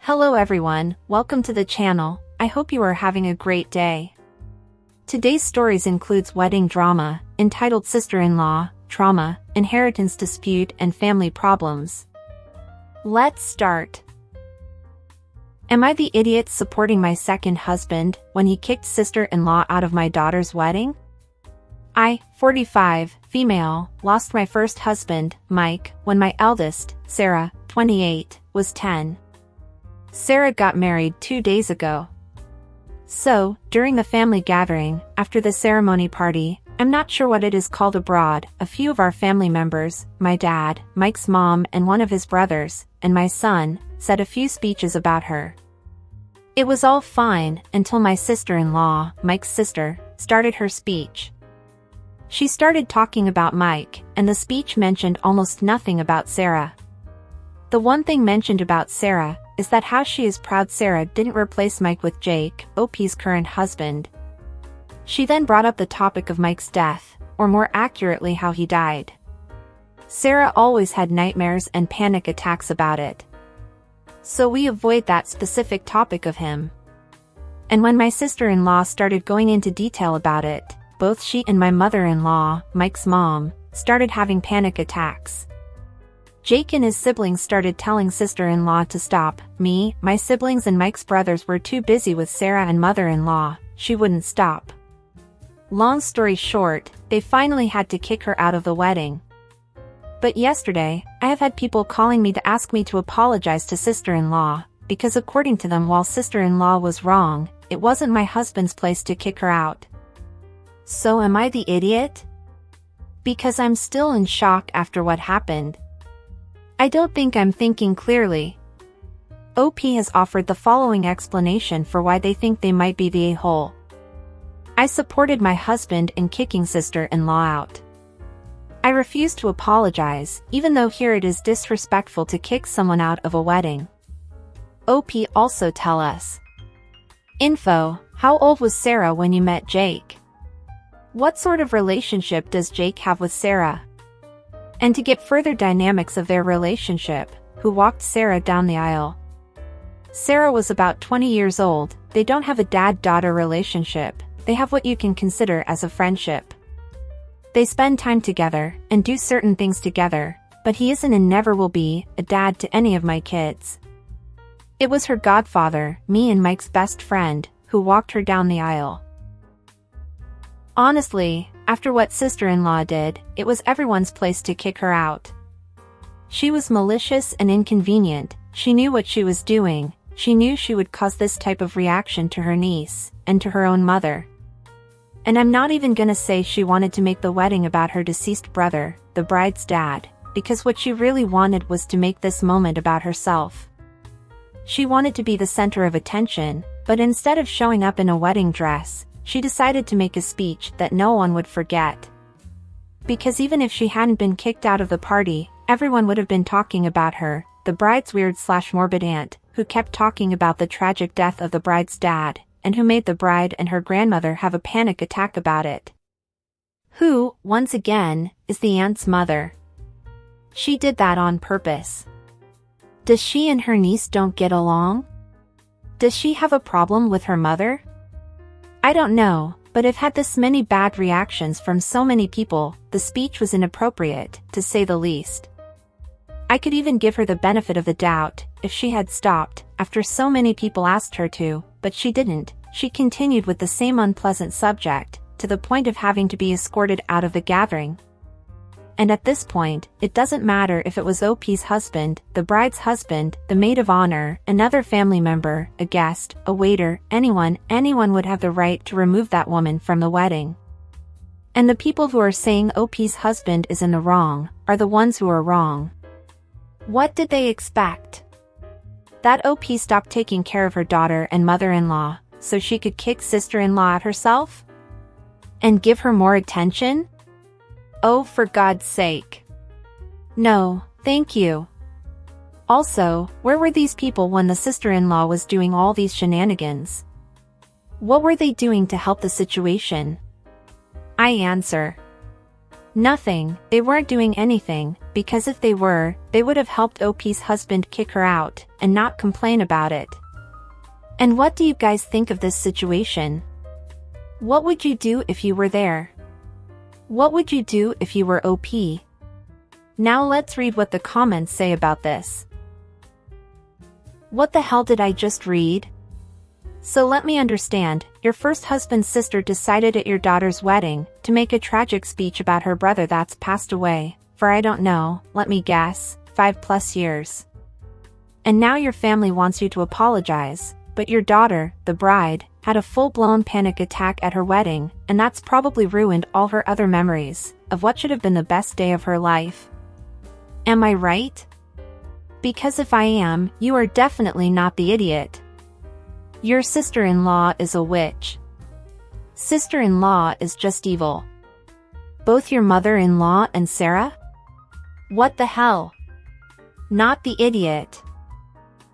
Hello everyone, welcome to the channel. I hope you are having a great day. Today's stories includes wedding drama, entitled Sister-in-Law, Trauma, Inheritance Dispute and Family Problems. Let's start. Am I the idiot supporting my second husband when he kicked sister-in-law out of my daughter's wedding? I, 45, female, lost my first husband, Mike, when my eldest, Sarah, 28, was 10. Sarah got married 2 days ago. So, during the family gathering, after the ceremony party, I'm not sure what it is called abroad, a few of our family members, my dad, Mike's mom and one of his brothers, and my son, said a few speeches about her. It was all fine until my sister-in-law, Mike's sister, started her speech. She started talking about Mike, and the speech mentioned almost nothing about Sarah. The one thing mentioned about Sarah is that how she is proud Sarah didn't replace Mike with Jake, OP's current husband. She then brought up the topic of Mike's death, or more accurately how he died. Sarah always had nightmares and panic attacks about it. So we avoid that specific topic of him. And when my sister-in-law started going into detail about it, both she and my mother-in-law, Mike's mom, started having panic attacks. Jake and his siblings started telling sister-in-law to stop. Me, my siblings and Mike's brothers were too busy with Sarah and mother-in-law, she wouldn't stop. Long story short, they finally had to kick her out of the wedding. But yesterday, I have had people calling me to ask me to apologize to sister-in-law, because according to them while sister-in-law was wrong, it wasn't my husband's place to kick her out. So am I the idiot? Because I'm still in shock after what happened. I don't think I'm thinking clearly. OP has offered the following explanation for why they think they might be the a-hole. I supported my husband in kicking sister-in-law out. I refuse to apologize, even though here it is disrespectful to kick someone out of a wedding. OP also tell us. Info, how old was Sarah when you met Jake? What sort of relationship does Jake have with Sarah? And to get further dynamics of their relationship, who walked Sarah down the aisle? Sarah was about 20 years old, they don't have a dad-daughter relationship, they have what you can consider as a friendship. They spend time together, and do certain things together, but he isn't and never will be a dad to any of my kids. It was her godfather, me and Mike's best friend, who walked her down the aisle. Honestly, after what sister-in-law did, it was everyone's place to kick her out. She was malicious and inconvenient, she knew what she was doing, she knew she would cause this type of reaction to her niece, and to her own mother. And I'm not even gonna say she wanted to make the wedding about her deceased brother, the bride's dad, because what she really wanted was to make this moment about herself. She wanted to be the center of attention, but instead of showing up in a wedding dress, she decided to make a speech that no one would forget. Because even if she hadn't been kicked out of the party, everyone would have been talking about her, the bride's weird/morbid aunt, who kept talking about the tragic death of the bride's dad, and who made the bride and her grandmother have a panic attack about it. Who, once again, is the aunt's mother. She did that on purpose. Does she and her niece don't get along? Does she have a problem with her mother? I don't know, but I've had this many bad reactions from so many people, the speech was inappropriate, to say the least. I could even give her the benefit of the doubt, if she had stopped, after so many people asked her to, but she didn't, she continued with the same unpleasant subject, to the point of having to be escorted out of the gathering. And at this point, it doesn't matter if it was OP's husband, the bride's husband, the maid of honor, another family member, a guest, a waiter, anyone would have the right to remove that woman from the wedding. And the people who are saying OP's husband is in the wrong, are the ones who are wrong. What did they expect? That OP stopped taking care of her daughter and mother-in-law, so she could kick sister-in-law out herself? And give her more attention? Oh, for God's sake. No, thank you. Also, where were these people when the sister-in-law was doing all these shenanigans? What were they doing to help the situation? I answer. Nothing, they weren't doing anything, because if they were, they would have helped OP's husband kick her out, and not complain about it. And what do you guys think of this situation? What would you do if you were there? What would you do if you were OP? Now let's read what the comments say about this. What the hell did I just read? So let me understand, your first husband's sister decided at your daughter's wedding to make a tragic speech about her brother that's passed away, for I don't know, let me guess, 5+ years. And now your family wants you to apologize, but your daughter, the bride, had a full-blown panic attack at her wedding, and that's probably ruined all her other memories of what should have been the best day of her life. Am I right? Because if I am, you are definitely not the idiot. Your sister-in-law is a witch. Sister-in-law is just evil. Both your mother-in-law and Sarah? What the hell? Not the idiot.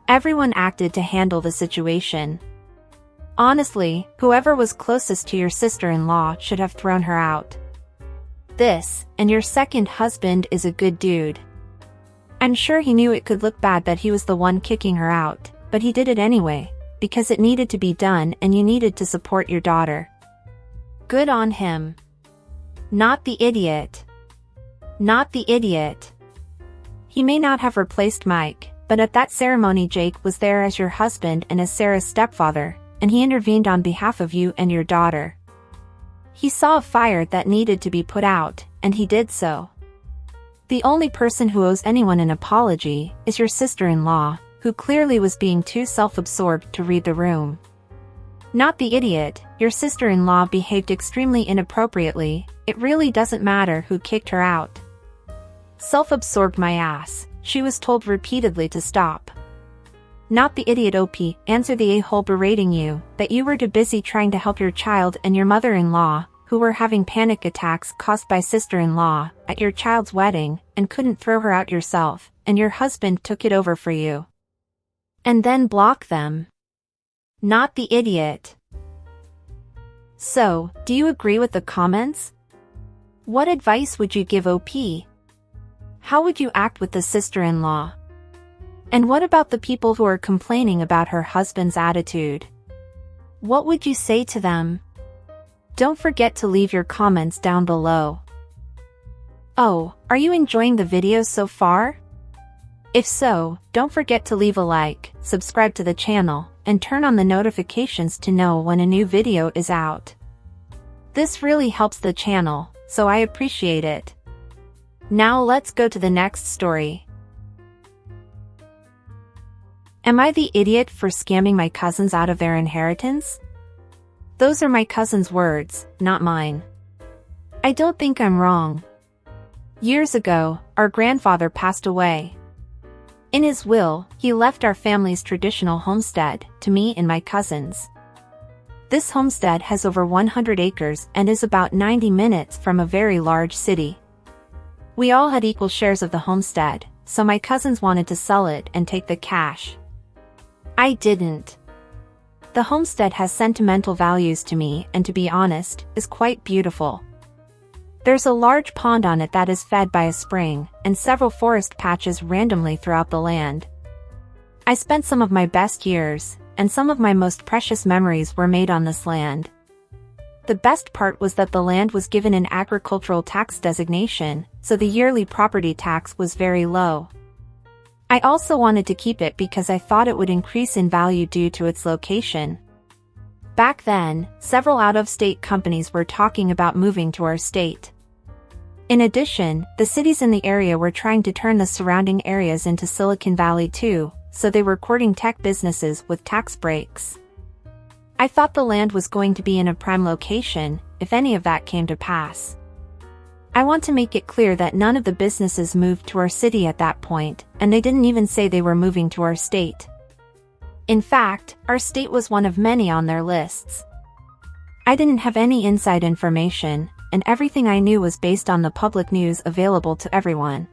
Everyone acted to handle the situation. Honestly, whoever was closest to your sister-in-law should have thrown her out. This, and your second husband is a good dude. I'm sure he knew it could look bad that he was the one kicking her out, but he did it anyway, because it needed to be done and you needed to support your daughter. Good on him. Not the idiot. Not the idiot. He may not have replaced Mike, but at that ceremony Jake was there as your husband and as Sarah's stepfather, and he intervened on behalf of you and your daughter. He saw a fire that needed to be put out, and he did so. The only person who owes anyone an apology is your sister-in-law, who clearly was being too self-absorbed to read the room. Not the idiot, your sister-in-law behaved extremely inappropriately, it really doesn't matter who kicked her out. Self-absorbed my ass, she was told repeatedly to stop. Not the idiot OP, answer the a-hole berating you, that you were too busy trying to help your child and your mother-in-law, who were having panic attacks caused by sister-in-law, at your child's wedding, and couldn't throw her out yourself, and your husband took it over for you. And then block them. Not the idiot. So, do you agree with the comments? What advice would you give OP? How would you act with the sister-in-law? And what about the people who are complaining about her husband's attitude? What would you say to them? Don't forget to leave your comments down below. Oh, are you enjoying the video so far? If so, don't forget to leave a like, subscribe to the channel, and turn on the notifications to know when a new video is out. This really helps the channel, so I appreciate it. Now let's go to the next story. Am I the idiot for scamming my cousins out of their inheritance? Those are my cousin's words, not mine. I don't think I'm wrong. Years ago, our grandfather passed away. In his will, he left our family's traditional homestead to me and my cousins. This homestead has over 100 acres and is about 90 minutes from a very large city. We all had equal shares of the homestead, so my cousins wanted to sell it and take the cash. I didn't. The homestead has sentimental values to me and, to be honest, is quite beautiful. There's a large pond on it that is fed by a spring, and several forest patches randomly throughout the land. I spent some of my best years, and some of my most precious memories were made on this land. The best part was that the land was given an agricultural tax designation, so the yearly property tax was very low. I also wanted to keep it because I thought it would increase in value due to its location. Back then, several out-of-state companies were talking about moving to our state. In addition, the cities in the area were trying to turn the surrounding areas into Silicon Valley too, so they were courting tech businesses with tax breaks. I thought the land was going to be in a prime location, if any of that came to pass. I want to make it clear that none of the businesses moved to our city at that point, and they didn't even say they were moving to our state. In fact, our state was one of many on their lists. I didn't have any inside information, and everything I knew was based on the public news available to everyone.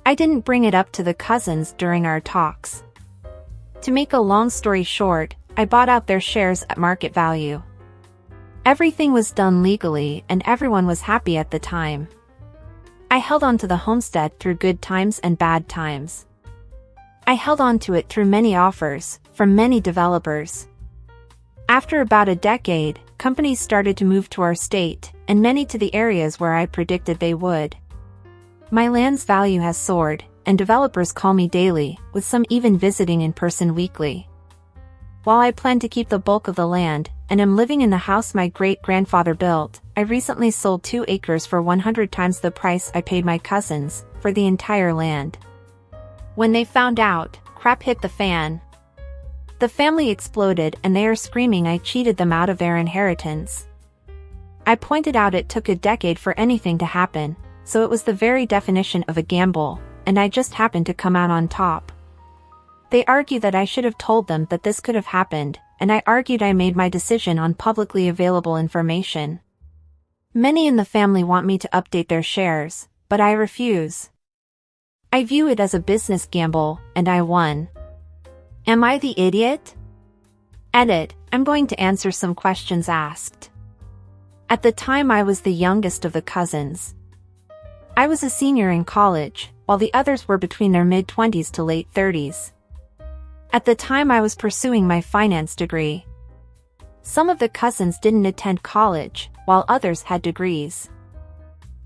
I didn't bring it up to the cousins during our talks. To make a long story short, I bought out their shares at market value. Everything was done legally and everyone was happy at the time. I held on to the homestead through good times and bad times. I held on to it through many offers from many developers. After about a decade, companies started to move to our state, and many to the areas where I predicted they would. My land's value has soared, and developers call me daily, with some even visiting in person weekly. While I plan to keep the bulk of the land, and am living in the house my great-grandfather built, I recently sold 2 acres for 100 times the price I paid my cousins for the entire land. When they found out, crap hit the fan. The family exploded and they are screaming I cheated them out of their inheritance. I pointed out it took a decade for anything to happen, so it was the very definition of a gamble, and I just happened to come out on top. They argue that I should have told them that this could have happened, and I argued I made my decision on publicly available information. Many in the family want me to update their shares, but I refuse. I view it as a business gamble, and I won. Am I the idiot? Edit, I'm going to answer some questions asked. At the time I was the youngest of the cousins. I was a senior in college, while the others were between their mid-20s to late 30s. At the time I was pursuing my finance degree. Some of the cousins didn't attend college, while others had degrees.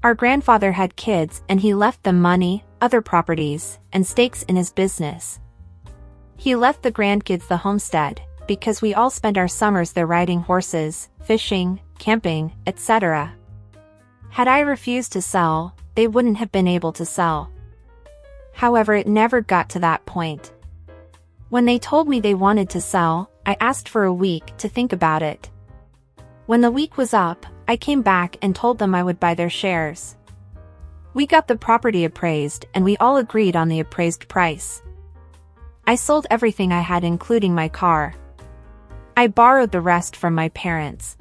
Our grandfather had kids and he left them money, other properties, and stakes in his business. He left the grandkids the homestead, because we all spent our summers there riding horses, fishing, camping, etc. Had I refused to sell, they wouldn't have been able to sell. However, it never got to that point. When they told me they wanted to sell, I asked for a week to think about it. When the week was up, I came back and told them I would buy their shares. We got the property appraised and we all agreed on the appraised price. I sold everything I had including my car. I borrowed the rest from my parents.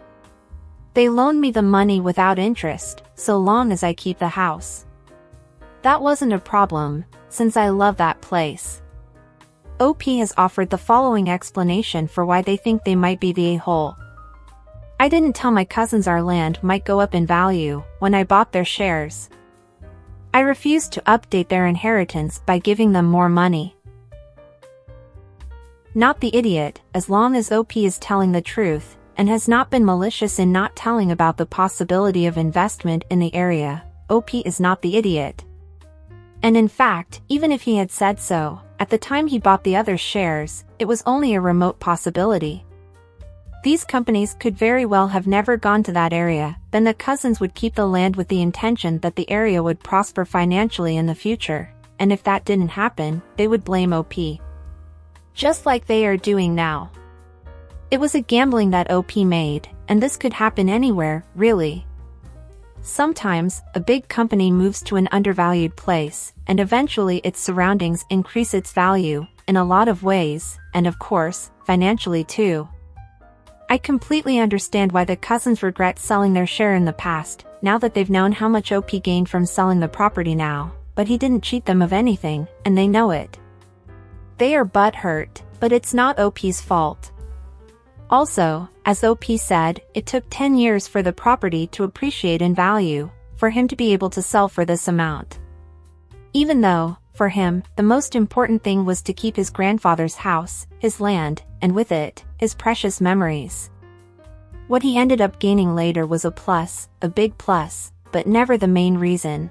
They loaned me the money without interest, so long as I keep the house. That wasn't a problem, since I love that place. OP has offered the following explanation for why they think they might be the a-hole. I didn't tell my cousins our land might go up in value when I bought their shares. I refused to update their inheritance by giving them more money. Not the idiot, as long as OP is telling the truth, and has not been malicious in not telling about the possibility of investment in the area, OP is not the idiot. And in fact, even if he had said so, at the time he bought the other shares, it was only a remote possibility. These companies could very well have never gone to that area, then the cousins would keep the land with the intention that the area would prosper financially in the future, and if that didn't happen, they would blame OP. Just like they are doing now. It was a gambling that OP made, and this could happen anywhere, really. Sometimes, a big company moves to an undervalued place, and eventually its surroundings increase its value, in a lot of ways, and of course, financially too. I completely understand why the cousins regret selling their share in the past, now that they've known how much OP gained from selling the property now, but he didn't cheat them of anything, and they know it. They are butthurt, but it's not OP's fault. Also, as OP said, it took 10 years for the property to appreciate in value, for him to be able to sell for this amount. Even though, for him, the most important thing was to keep his grandfather's house, his land, and with it, his precious memories. What he ended up gaining later was a plus, a big plus, but never the main reason.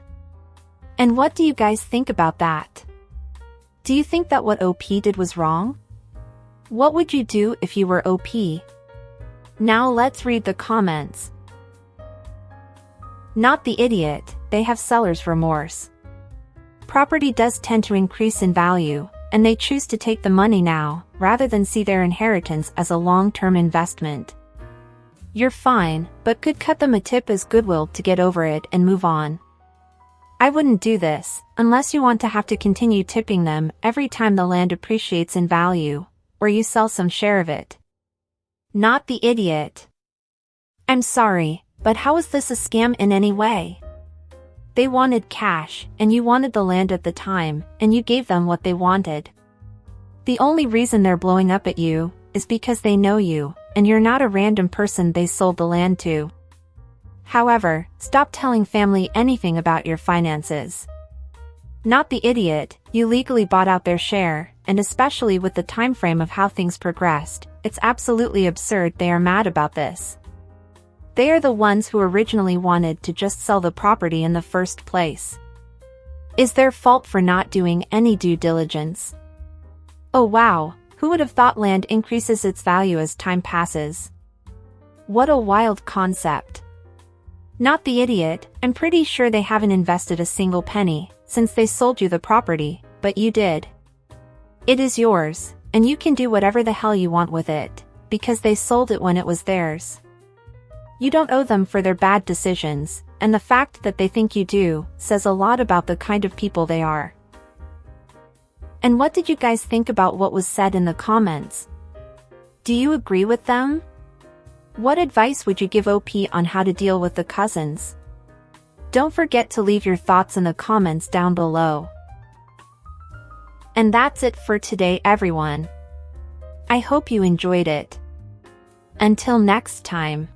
And what do you guys think about that? Do you think that what OP did was wrong? What would you do if you were OP? Now let's read the comments. Not the idiot, they have seller's remorse. Property does tend to increase in value, and they choose to take the money now, rather than see their inheritance as a long-term investment. You're fine, but could cut them a tip as goodwill to get over it and move on. I wouldn't do this, unless you want to have to continue tipping them every time the land appreciates in value, or you sell some share of it. Not the idiot. I'm sorry, but how is this a scam in any way? They wanted cash, and you wanted the land at the time, and you gave them what they wanted. The only reason they're blowing up at you is because they know you, and you're not a random person they sold the land to. However, stop telling family anything about your finances. Not the idiot, you legally bought out their share, and especially with the time frame of how things progressed, it's absolutely absurd they are mad about this. They are the ones who originally wanted to just sell the property in the first place. Is their fault for not doing any due diligence? Oh wow, who would have thought land increases its value as time passes? What a wild concept. Not the idiot, I'm pretty sure they haven't invested a single penny, since they sold you the property, but you did. It is yours, and you can do whatever the hell you want with it, because they sold it when it was theirs. You don't owe them for their bad decisions, and the fact that they think you do, says a lot about the kind of people they are. And what did you guys think about what was said in the comments? Do you agree with them? What advice would you give OP on how to deal with the cousins? Don't forget to leave your thoughts in the comments down below. And that's it for today, everyone. I hope you enjoyed it. Until next time.